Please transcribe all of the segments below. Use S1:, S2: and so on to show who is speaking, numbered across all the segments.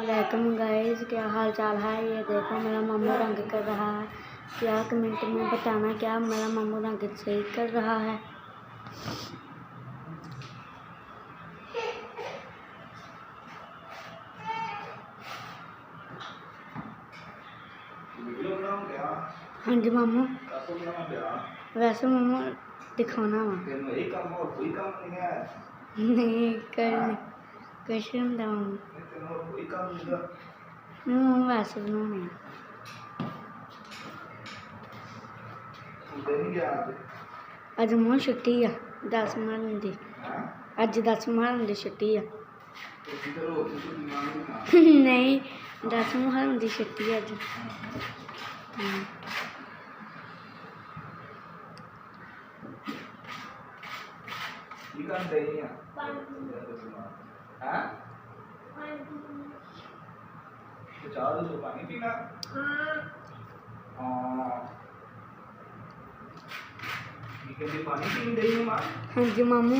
S1: Welcome guys, क्या हाल चाल है। ये देखो मेरा मामू रंग कर रहा है। क्या कमेंट में बताना क्या मेरा मामू रंग सही कर रहा है। हाँ जी मामू, वैसे मामू दिखाना वा नहीं करने कुछ नहीं होंदा मामू वैसे बनाने अज मामू छुट्टी आ 10 मारन दी। अज 10 मारन दी छुट्टी आ नहीं 10 मारन दी छुट्टी अज।
S2: पानी पीना। पानी पी रही है माँ।
S1: हाँ जी मामू।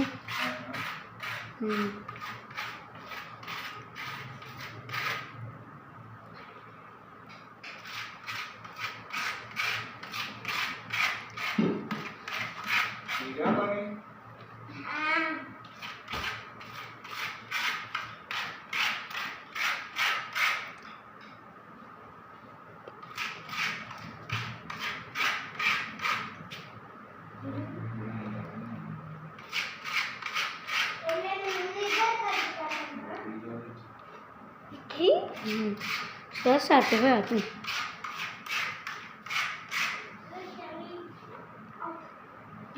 S1: सेट होया तू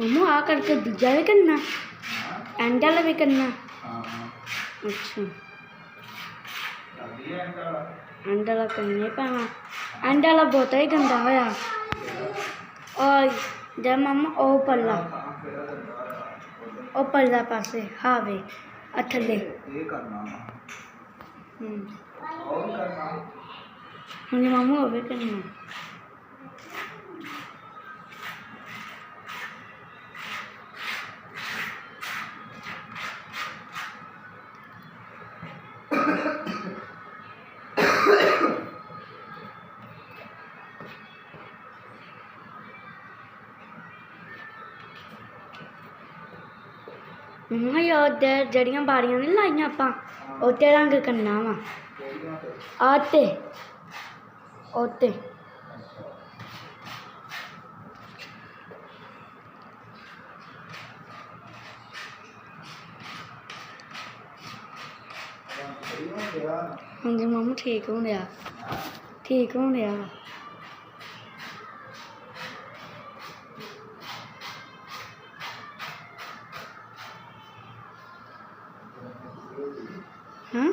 S1: मामू आ करके दूजा भी करना, एंड वाला भी करना। अच्छा एंड वाला करना ही पैना। एंड वाला बहुत ही गंदा होया। और जय मामा ओ पल्ला पासे हावे थले हाँ जी मामू वो भी करना। मम्मा ये उधर जड़ियाँ बाड़ियाँ नहीं लाइया आप उत्ते रंग करना वा आते ओते हाँ जी मामू ठीक हो गया, ठीक हो गया। हाँ